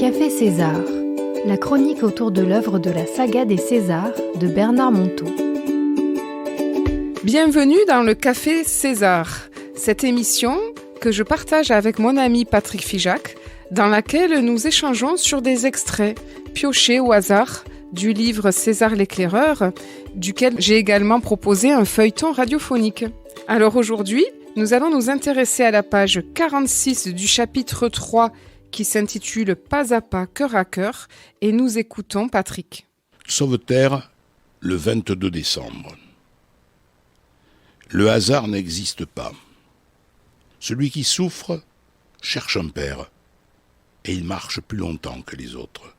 Café César, la chronique autour de l'œuvre de la saga des Césars de Bernard Monteau. Bienvenue dans le Café César, cette émission que je partage avec mon ami Patrick Figeac, dans laquelle nous échangeons sur des extraits piochés au hasard du livre César l'éclaireur, duquel j'ai également proposé un feuilleton radiophonique. Alors aujourd'hui, nous allons nous intéresser à la page 46 du chapitre 3 qui s'intitule Pas à pas, cœur à cœur, et nous écoutons Patrick. Sauveterre, le 22 décembre. Le hasard n'existe pas. Celui qui souffre cherche un père, et il marche plus longtemps que les autres.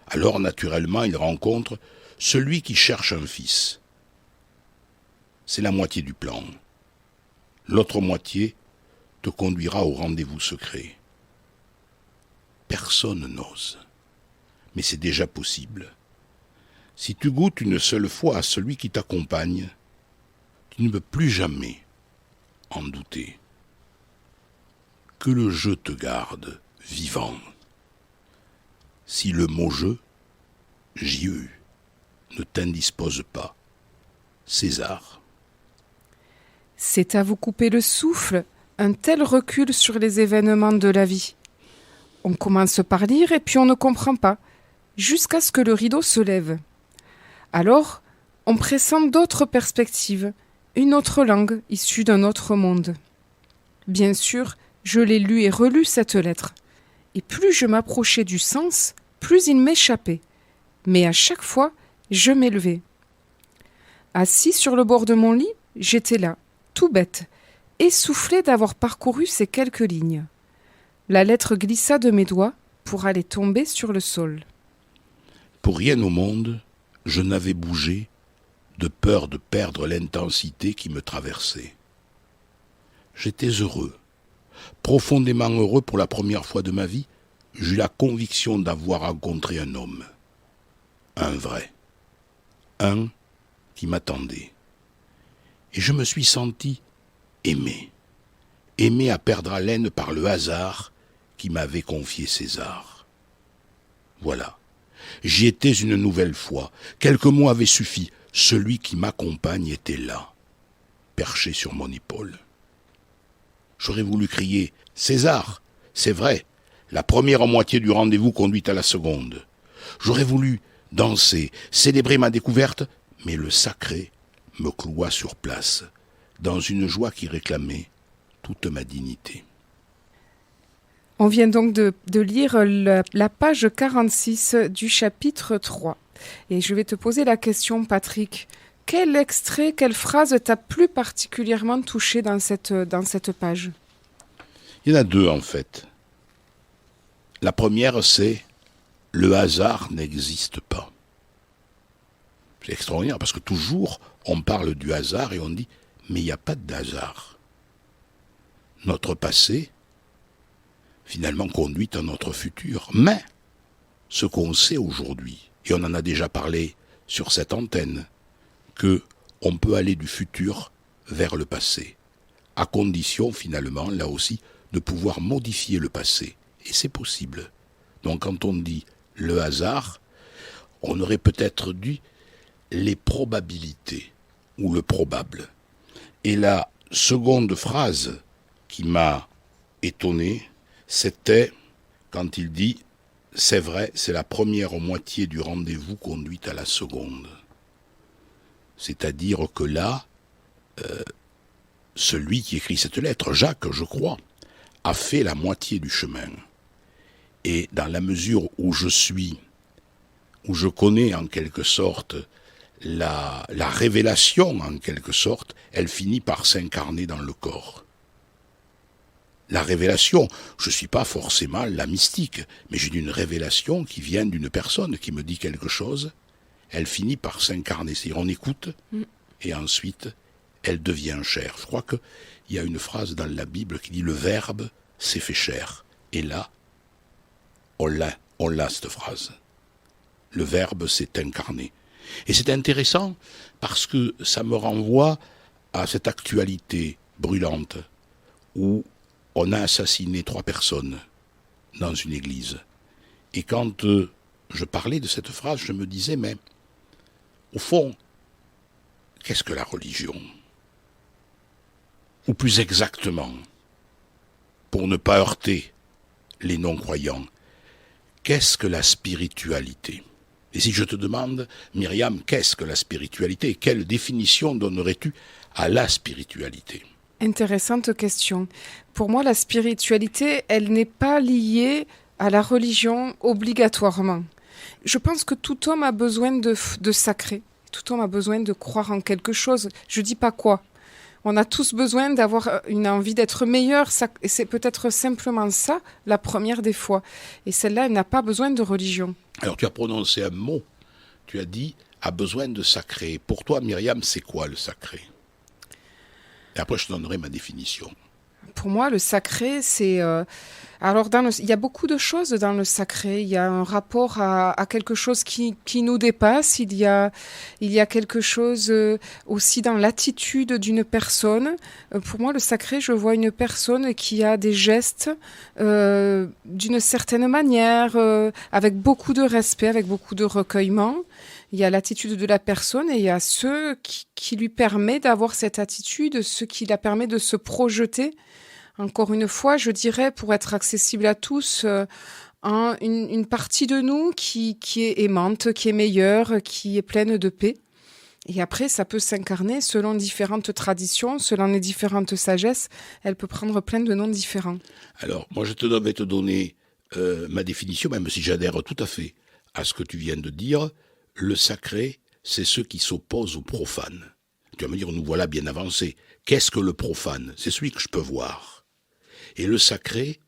Alors, naturellement, il rencontre celui qui cherche un fils. C'est la moitié du plan. L'autre moitié te conduira au rendez-vous secret. Personne n'ose, mais c'est déjà possible. Si tu goûtes une seule fois à celui qui t'accompagne, tu ne peux plus jamais en douter. Que le jeu te garde vivant. Si le mot jeu, J-E, ne t'indispose pas. César. C'est à vous couper le souffle, un tel recul sur les événements de la vie. On commence par lire et puis on ne comprend pas, jusqu'à ce que le rideau se lève. Alors, on pressent d'autres perspectives, une autre langue issue d'un autre monde. Bien sûr, je l'ai lu et relu cette lettre, et plus je m'approchais du sens, plus il m'échappait. Mais à chaque fois, je m'élevais. Assis sur le bord de mon lit, j'étais là, tout bête, essoufflé d'avoir parcouru ces quelques lignes. La lettre glissa de mes doigts pour aller tomber sur le sol. Pour rien au monde, je n'avais bougé de peur de perdre l'intensité qui me traversait. J'étais heureux, profondément heureux pour la première fois de ma vie. J'eus la conviction d'avoir rencontré un homme, un vrai, un qui m'attendait. Et je me suis senti aimé à perdre haleine par le hasard qui m'avait confié César. Voilà, j'y étais une nouvelle fois. Quelques mots avaient suffi. Celui qui m'accompagne était là, perché sur mon épaule. J'aurais voulu crier « César, c'est vrai, la première moitié du rendez-vous conduit à la seconde. » J'aurais voulu danser, célébrer ma découverte, mais le sacré me cloua sur place, dans une joie qui réclamait toute ma dignité. On vient donc de lire la page 46 du chapitre 3. Et je vais te poser la question, Patrick. Quel extrait, quelle phrase t'a plus particulièrement touché dans cette page ? Il y en a deux, en fait. La première, c'est « Le hasard n'existe pas ». C'est extraordinaire, parce que toujours, on parle du hasard et on dit « Mais il n'y a pas de hasard ». Notre passé, finalement, conduit à notre futur. Mais, ce qu'on sait aujourd'hui, et on en a déjà parlé sur cette antenne, qu'on peut aller du futur vers le passé, à condition, finalement, là aussi, de pouvoir modifier le passé. Et c'est possible. Donc, quand on dit le hasard, on aurait peut-être dit les probabilités, ou le probable. Et la seconde phrase qui m'a étonné, c'était quand il dit « C'est vrai, c'est la première moitié du rendez-vous conduite à la seconde ». C'est-à-dire que là, celui qui écrit cette lettre, Jacques, je crois, a fait la moitié du chemin. Et dans la mesure où je connais en quelque sorte la révélation, en quelque sorte, elle finit par s'incarner dans le corps. La révélation, je ne suis pas forcément la mystique, mais j'ai une révélation qui vient d'une personne qui me dit quelque chose, elle finit par s'incarner. C'est-à-dire on écoute, et ensuite, elle devient chair. Je crois qu'il y a une phrase dans la Bible qui dit « Le Verbe s'est fait chair ». Et là, on l'a cette phrase. Le Verbe s'est incarné. Et c'est intéressant parce que ça me renvoie à cette actualité brûlante où on a assassiné 3 personnes dans une église. Et quand je parlais de cette phrase, je me disais, mais au fond, qu'est-ce que la religion ? Ou plus exactement, pour ne pas heurter les non-croyants, qu'est-ce que la spiritualité ? Et si je te demande, Myriam, qu'est-ce que la spiritualité et quelle définition donnerais-tu à la spiritualité ? Intéressante question. Pour moi, la spiritualité, elle n'est pas liée à la religion obligatoirement. Je pense que tout homme a besoin de sacré. Tout homme a besoin de croire en quelque chose. Je dis pas quoi. On a tous besoin d'avoir une envie d'être meilleur. Et c'est peut-être simplement ça, la première des fois. Et celle-là, elle n'a pas besoin de religion. Alors tu as prononcé un mot. Tu as dit « a besoin de sacré ». Pour toi, Myriam, c'est quoi le sacré ? Et après, je te donnerai ma définition. Pour moi, le sacré, c'est... Alors, il y a beaucoup de choses dans le sacré. Il y a un rapport à quelque chose qui nous dépasse. Il y a quelque chose aussi dans l'attitude d'une personne. Pour moi, le sacré, je vois une personne qui a des gestes d'une certaine manière, avec beaucoup de respect, avec beaucoup de recueillement. Il y a l'attitude de la personne et il y a ce qui lui permet d'avoir cette attitude, ce qui la permet de se projeter. Encore une fois, je dirais, pour être accessible à tous, une partie de nous qui est aimante, qui est meilleure, qui est pleine de paix. Et après, ça peut s'incarner selon différentes traditions, selon les différentes sagesses. Elle peut prendre plein de noms différents. Alors, moi, je vais te donner ma définition, même si j'adhère tout à fait à ce que tu viens de dire. Le sacré, c'est ce qui s'oppose au profane. Tu vas me dire, nous voilà bien avancés. Qu'est-ce que le profane ? C'est celui que je peux voir. Et le sacré,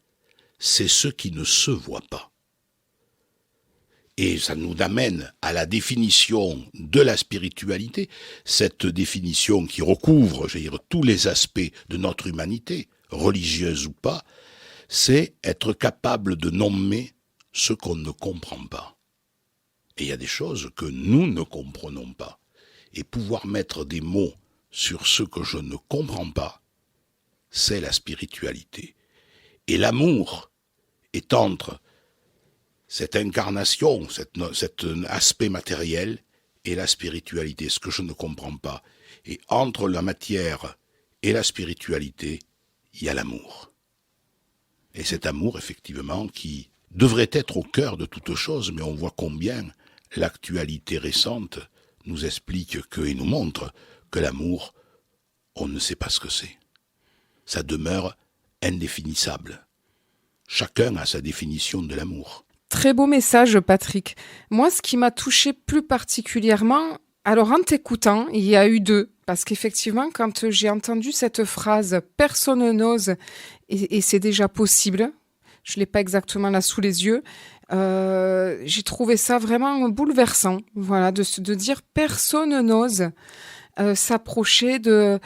c'est ce qui ne se voit pas. Et ça nous amène à la définition de la spiritualité, cette définition qui recouvre, je veux dire, tous les aspects de notre humanité, religieuse ou pas, c'est être capable de nommer ce qu'on ne comprend pas. Et il y a des choses que nous ne comprenons pas. Et pouvoir mettre des mots sur ce que je ne comprends pas, c'est la spiritualité. Et l'amour est entre cette incarnation, cet aspect matériel et la spiritualité, ce que je ne comprends pas. Et entre la matière et la spiritualité, il y a l'amour. Et cet amour, effectivement, qui devrait être au cœur de toute chose, mais on voit combien l'actualité récente nous explique et nous montre que l'amour, on ne sait pas ce que c'est. Ça demeure indéfinissable. Chacun a sa définition de l'amour. Très beau message, Patrick. Moi, ce qui m'a touché plus particulièrement, alors en t'écoutant, il y a eu deux. Parce qu'effectivement, quand j'ai entendu cette phrase « personne n'ose » et c'est déjà possible, je ne l'ai pas exactement là sous les yeux, j'ai trouvé ça vraiment bouleversant. Voilà, de dire « personne n'ose ». S'approcher de...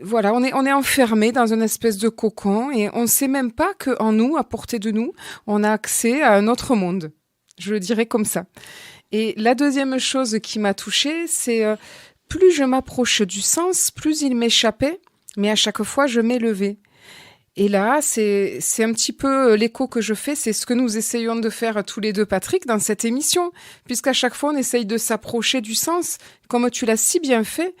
Voilà, on est enfermé dans une espèce de cocon et on ne sait même pas qu'en nous, à portée de nous, on a accès à un autre monde. Je le dirais comme ça. Et la deuxième chose qui m'a touchée, c'est plus je m'approche du sens, plus il m'échappait, mais à chaque fois, je m'élevais. Et là, c'est un petit peu l'écho que je fais, c'est ce que nous essayons de faire tous les deux, Patrick, dans cette émission, puisqu'à chaque fois, on essaye de s'approcher du sens. Comme tu l'as si bien fait,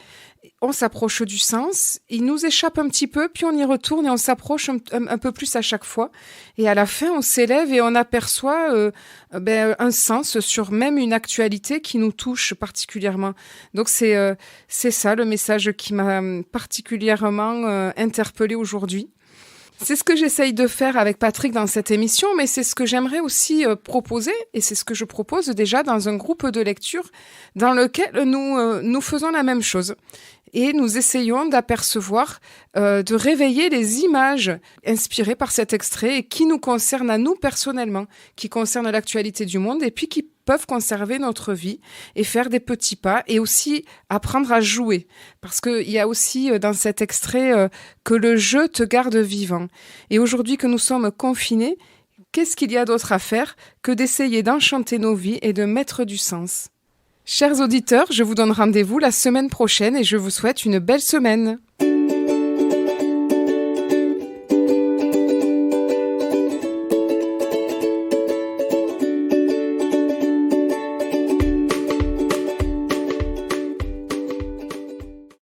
on s'approche du sens, il nous échappe un petit peu, puis on y retourne et on s'approche un peu plus à chaque fois. Et à la fin, on s'élève et on aperçoit un sens sur même une actualité qui nous touche particulièrement. Donc c'est ça le message qui m'a particulièrement interpellée aujourd'hui. C'est ce que j'essaye de faire avec Patrick dans cette émission, mais c'est ce que j'aimerais aussi proposer, et c'est ce que je propose déjà dans un groupe de lecture dans lequel nous faisons la même chose. Et nous essayons d'apercevoir, de réveiller les images inspirées par cet extrait et qui nous concernent à nous personnellement, qui concernent l'actualité du monde et puis qui peuvent conserver notre vie et faire des petits pas et aussi apprendre à jouer. Parce qu'il y a aussi dans cet extrait que le jeu te garde vivant. Et aujourd'hui que nous sommes confinés, qu'est-ce qu'il y a d'autre à faire que d'essayer d'enchanter nos vies et de mettre du sens ? Chers auditeurs, je vous donne rendez-vous la semaine prochaine et je vous souhaite une belle semaine.